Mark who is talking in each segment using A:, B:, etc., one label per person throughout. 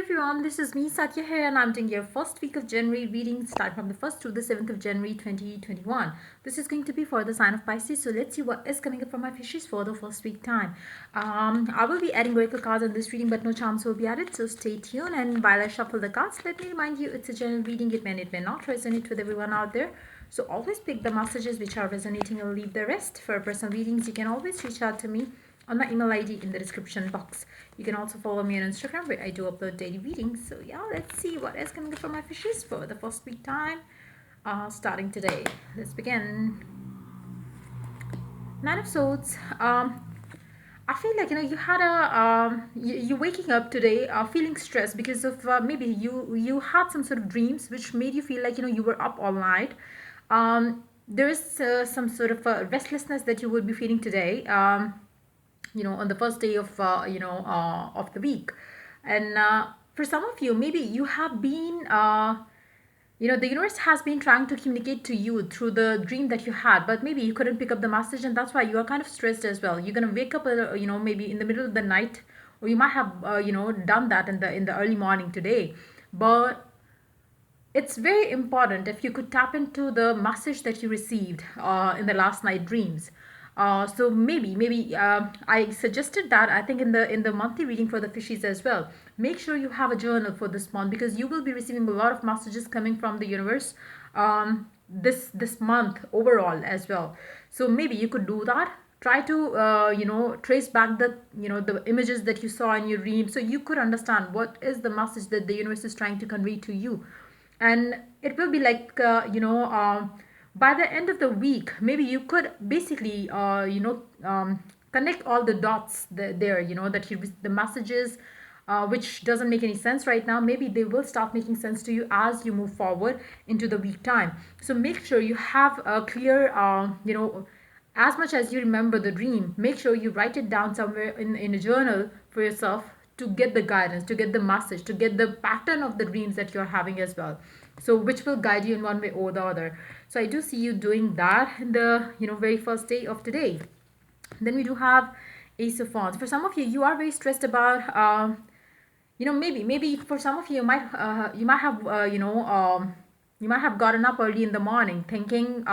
A: everyone, this is me Satya here and I'm doing your first week of January reading start from the 1st to the 7th of January 2021. This is going to be for the sign of Pisces, so let's see what is coming up for my fishes for the first week time. I will be adding oracle cards in this reading but no charms will be added, so stay tuned. And while I shuffle the cards, let me remind you it's a general reading. It may not resonate with everyone out there. So always pick the messages which are resonating and leave the rest. For personal readings, you can always reach out to me on my email ID in the description box. You can also follow me on Instagram where I do upload daily readings. So yeah, let's see what is coming up for my fishes for the first week time. Starting today. Let's begin. Nine of Swords. I feel like you had a you waking up today feeling stressed because of maybe you had some sort of dreams which made you feel like you were up all night. There is some sort of restlessness that you would be feeling today. On the first day of the week, and for some of you, maybe you have been the universe has been trying to communicate to you through the dream that you had, but maybe you couldn't pick up the message, and that's why you are kind of stressed as well. You're gonna wake up maybe in the middle of the night, or you might have done that in the early morning today. But it's very important if you could tap into the message that you received in the last night dreams. So maybe I suggested that, I think, in the monthly reading for the fishies as well. Make sure you have a journal for this month because you will be receiving a lot of messages coming from the universe this month overall as well. So maybe you could do that. Try to trace back the images that you saw in your dream, so you could understand what is the message that the universe is trying to convey to you. And it will be like by the end of the week, maybe you could basically connect all the dots there, that the messages which doesn't make any sense right now, maybe they will start making sense to you as you move forward into the week time. So make sure you have a clear as much as you remember the dream, make sure you write it down somewhere in a journal for yourself, to get the guidance, to get the message, to get the pattern of the dreams that you're having as well. So which will guide you in one way or the other. So I do see you doing that in the very first day of today. Then we do have Ace of Wands. For some of you, you are very stressed about maybe for some of you, you might have gotten up early in the morning thinking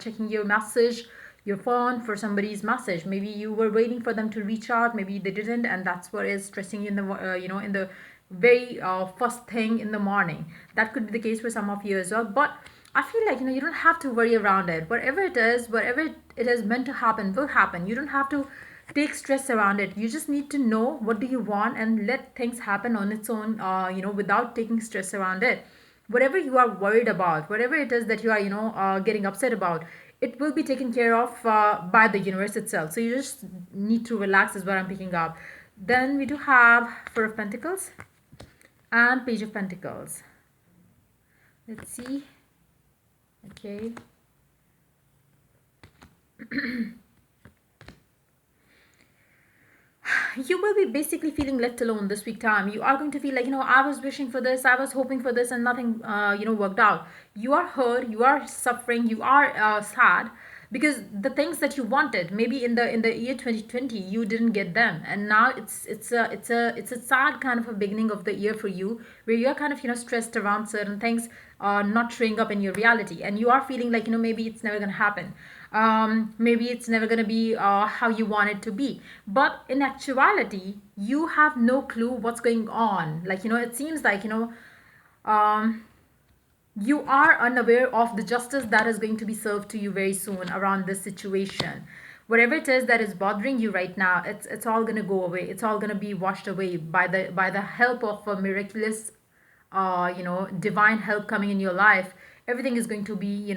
A: checking your message, your phone for somebody's message. Maybe you were waiting for them to reach out, maybe they didn't, and that's what is stressing you in the in the very first thing in the morning. That could be the case for some of you as well. But I feel like you don't have to worry around it. Whatever it is, whatever it is meant to happen will happen. You don't have to take stress around it. You just need to know what do you want and let things happen on its own, without taking stress around it. Whatever you are worried about, whatever it is that you are getting upset about, it will be taken care of by the universe itself. So you just need to relax is what I'm picking up. Then we do have Four of Pentacles and Page of Pentacles. Let's see. Okay. You will be basically feeling left alone this week time. You are going to feel like, I was wishing for this, I was hoping for this, and nothing worked out. You are hurt, you are suffering, you are sad because the things that you wanted, maybe in the year 2020, you didn't get them, and now it's a sad kind of a beginning of the year for you, where you're kind of stressed around certain things not showing up in your reality, and you are feeling like maybe it's never going to happen. Maybe it's never going to be how you want it to be. But in actuality, you have no clue what's going on. Like, it seems like, um, you are unaware of the justice that is going to be served to you very soon around this situation. Whatever it is that is bothering you right now, it's all going to go away. It's all going to be washed away by the help of a miraculous divine help coming in your life. Everything is going to be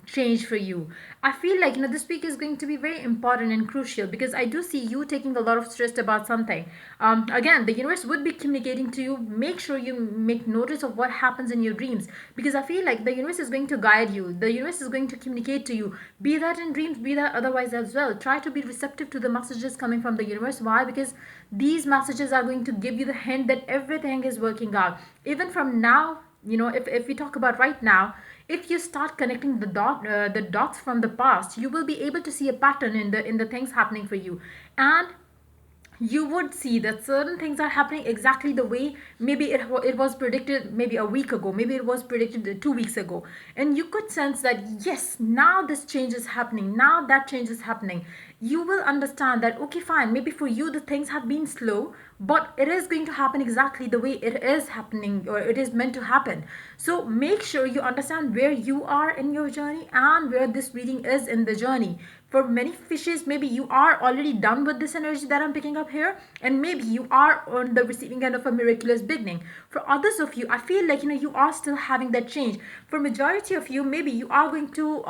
A: changed for you. I feel like this week is going to be very important and crucial because I do see you taking a lot of stress about something. Again, the universe would be communicating to you. Make sure you make notice of what happens in your dreams, because I feel like the universe is going to guide you. The universe is going to communicate to you, be that in dreams, be that otherwise as well. Try to be receptive to the messages coming from the universe. Why? Because these messages are going to give you the hint that everything is working out. Even from now, if we talk about right now, if you start connecting the dots from the past, you will be able to see a pattern in the things happening for you. And you would see that certain things are happening exactly the way maybe it was predicted maybe a week ago, maybe it was predicted 2 weeks ago, and you could sense that yes, now this change is happening, now that change is happening. You will understand that okay, fine, maybe for you the things have been slow, but it is going to happen exactly the way it is happening or it is meant to happen. So make sure you understand where you are in your journey and where this reading is in the journey. For many fishes, maybe you are already done with this energy that I'm picking up here, and maybe you are on the receiving end of a miraculous beginning. For others of you, I feel like you are still having that change. For majority of you, maybe you are going to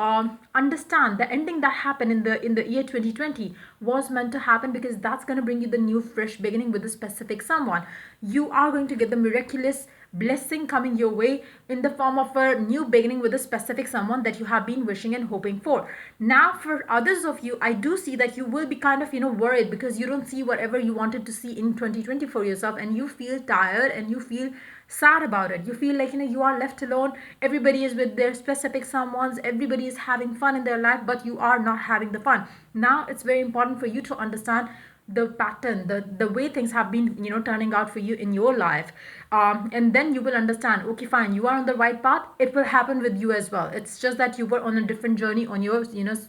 A: understand the ending that happened in the year 2020 was meant to happen, because that's going to bring you the new fresh beginning with a specific someone. You are going to get the miraculous blessing coming your way in the form of a new beginning with a specific someone that you have been wishing and hoping for. Now for others of you, I do see that you will be kind of worried because you don't see whatever you wanted to see in 2020 for yourself, and you feel tired and you feel sad about it. You feel like you are left alone. Everybody is with their specific someones, everybody is having fun in their life, but you are not having the fun. Now it's very important for you to understand the pattern, the way things have been turning out for you in your life. And then you will understand, okay, fine, you are on the right path. It will happen with you as well. It's just that you were on a different journey on your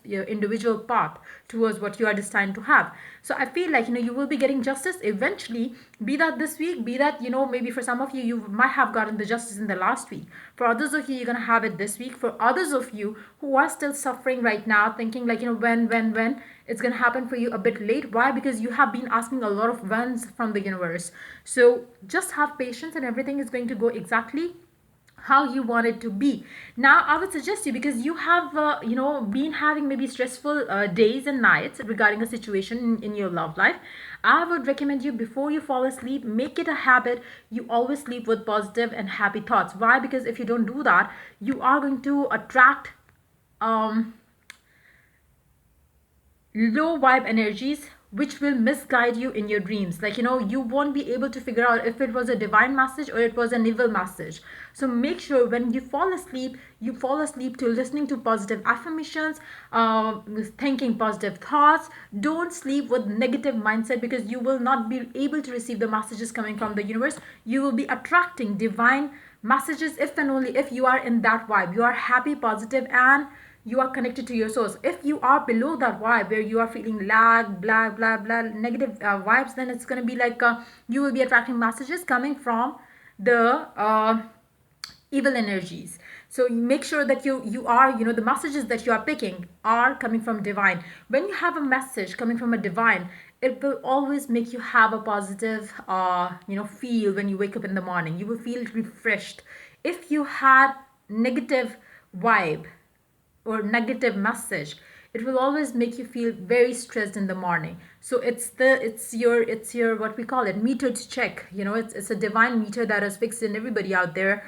A: your individual path towards what you are destined to have. So I feel like you will be getting justice eventually, be that this week, be that maybe for some of you, you might have gotten the justice in the last week. For others of you, you're going to have it this week. For others of you who are still suffering right now, thinking like when it's going to happen for you a bit late. Why? Because you have been asking a lot of whens from the universe. So just have patience, and everything is going to go exactly how you want it to be. Now I would suggest you, because you have been having maybe stressful days and nights regarding a situation in your love life, I would recommend you, before you fall asleep, make it a habit. You always sleep with positive and happy thoughts. Why? Because if you don't do that, you are going to attract um low vibe energies which will misguide you in your dreams. Like you won't be able to figure out if it was a divine message or it was an evil message. So make sure when you fall asleep, you fall asleep to listening to positive affirmations, thinking positive thoughts. Don't sleep with negative mindset, because you will not be able to receive the messages coming from the universe. You will be attracting divine messages if and only if you are in that vibe, you are happy, positive, and you are connected to your source. If you are below that vibe where you are feeling lag, blah blah blah, negative vibes, then it's going to be like you will be attracting messages coming from the evil energies. So you make sure that you are the messages that you are picking are coming from divine. When you have a message coming from a divine, it will always make you have a positive feel. When you wake up in the morning, you will feel refreshed. If you had negative vibe or negative message, it will always make you feel very stressed in the morning. So it's your what we call it, meter to check. It's a divine meter that is fixed in everybody out there.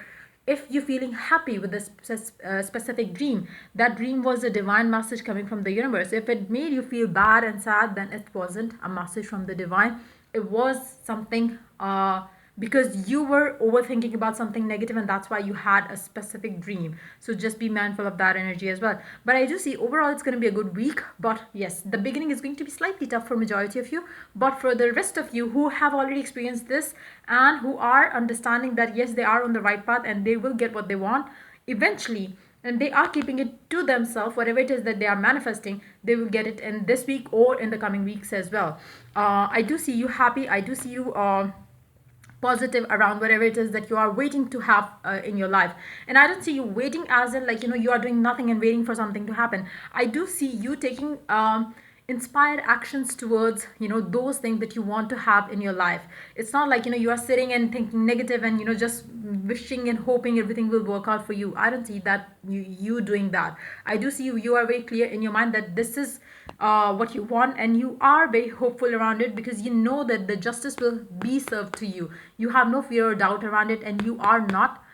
A: If you're feeling happy with a specific dream, that dream was a divine message coming from the universe. If it made you feel bad and sad, then it wasn't a message from the divine. It was something because you were overthinking about something negative, and that's why you had a specific dream. So just be mindful of that energy as well. But I do see overall it's going to be a good week. But yes, the beginning is going to be slightly tough for majority of you, but for the rest of you who have already experienced this and who are understanding that yes, they are on the right path and they will get what they want eventually, and they are keeping it to themselves, whatever it is that they are manifesting, they will get it in this week or in the coming weeks as well. I do see you happy. I do see you positive around whatever it is that you are waiting to have in your life. And I don't see you waiting as in like you are doing nothing and waiting for something to happen. I do see you taking inspired actions towards those things that you want to have in your life. It's not like you are sitting and thinking negative and just wishing and hoping everything will work out for you. I don't see that you doing that. I do see you are very clear in your mind that this is what you want, and you are very hopeful around it, because you know that the justice will be served to you. You have no fear or doubt around it, and you are not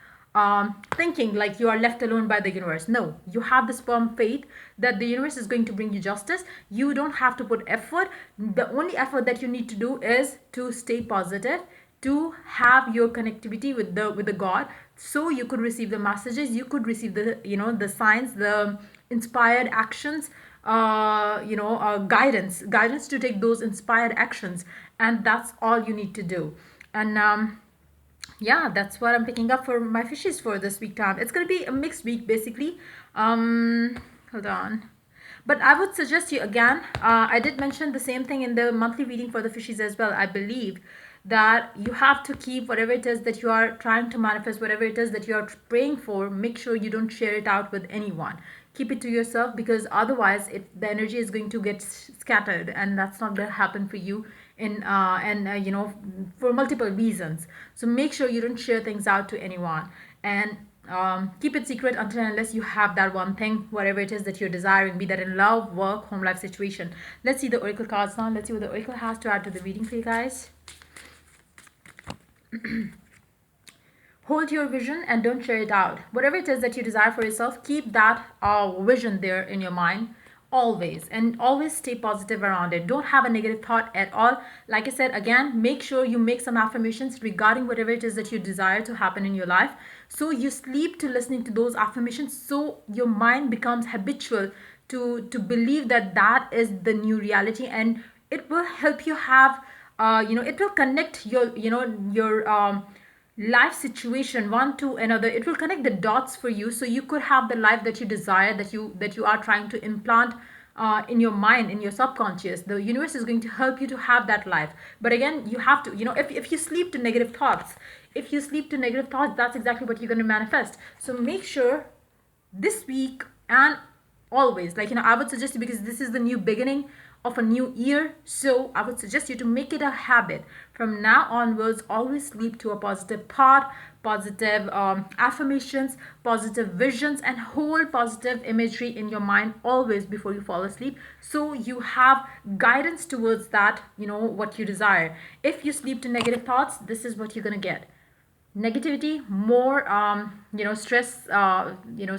A: thinking like you are left alone by the universe. No, you have this firm faith that the universe is going to bring you justice. You don't have to put effort. The only effort that you need to do is to stay positive, to have your connectivity with the God, so you could receive the messages, you could receive the the signs, the inspired actions guidance to take those inspired actions, and that's all you need to do. And yeah, that's what I'm picking up for my fishes for this week time. It's going to be a mixed week basically. Hold on. But I would suggest you again, I did mention the same thing in the monthly reading for the fishes as well, I believe, that you have to keep whatever it is that you are trying to manifest, whatever it is that you are praying for, make sure you don't share it out with anyone. Keep it to yourself, because otherwise the energy is going to get scattered, and that's not going to happen for you in for multiple reasons. So make sure you don't share things out to anyone, and keep it secret until and unless you have that one thing, whatever it is that you're desiring, be that in love, work, home life situation. Let's see the oracle cards now. Let's see what the oracle has to add to the reading for you guys. Hold your vision and don't share it out. Whatever it is that you desire for yourself, keep that vision there in your mind always, and always stay positive around it. Don't have a negative thought at all. Like I said again, make sure you make some affirmations regarding whatever it is that you desire to happen in your life, so you sleep to listening to those affirmations, so your mind becomes habitual to believe that that is the new reality, and it will help you have it will connect your life situation one to another. It will connect the dots for you, so you could have the life that you desire, that you are trying to implant in your mind, in your subconscious. The universe is going to help you to have that life. But again, you have to, if you sleep to negative thoughts, that's exactly what you're going to manifest. So make sure this week and always, I would suggest you, because this is the new beginning of a new year, so I would suggest you to make it a habit from now onwards. Always sleep to a positive thought, positive affirmations, positive visions, and hold positive imagery in your mind always before you fall asleep, so you have guidance towards that, what you desire. If you sleep to negative thoughts, this is what you're going to get: negativity, more stress,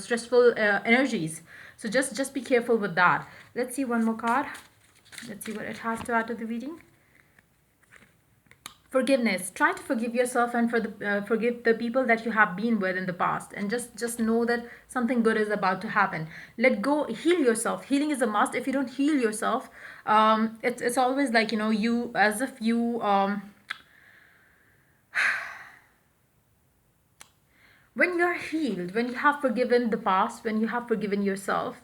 A: stressful energies. So just be careful with that. Let's see one more card. Let's see what it has to add to the reading. Forgiveness. Try to forgive yourself and forgive the people that you have been with in the past, and just know that something good is about to happen. Let go. Heal yourself. Healing is a must. If you don't heal yourself, it's always like, you, as if you when you're healed, when you have forgiven the past, when you have forgiven yourself,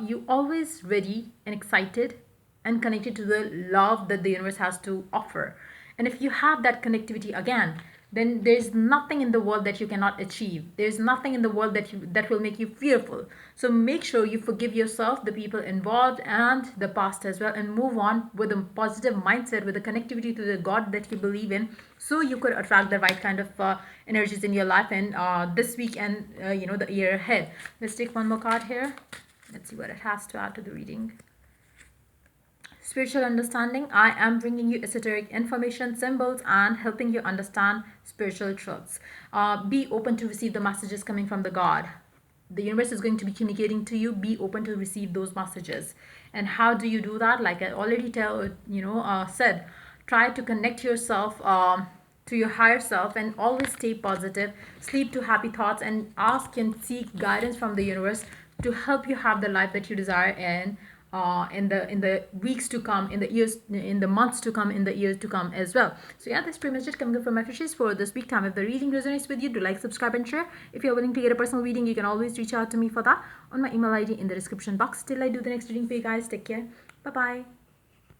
A: you always ready and excited and connected to the love that the universe has to offer. And if you have that connectivity again, then there's nothing in the world that you cannot achieve. There's nothing in the world that will make you fearful. So make sure you forgive yourself, the people involved, and the past as well, and move on with a positive mindset, with a connectivity to the God that you believe in, so you could attract the right kind of energies in your life, and this week, and the year ahead. Let's take one more card here. Let's see what it has to add to the reading. Spiritual understanding. I am bringing you esoteric information, symbols, and helping you understand spiritual truths. Be open to receive the messages coming from the God. The universe is going to be communicating to you. Be open to receive those messages. And how do you do that? Like I already said, try to connect yourself to your higher self, and always stay positive. Sleep to happy thoughts, and ask and seek guidance from the universe to help you have the life that you desire, and in the weeks to come, in the years, in the months to come, in the years to come as well. So yeah, that's pretty much it coming up from my fishes for this week time. If the reading resonates with you, do like, subscribe, and share. If you're willing to get a personal reading, you can always reach out to me for that on my email ID in the description box. Till I do the next reading for you guys, take care. Bye bye.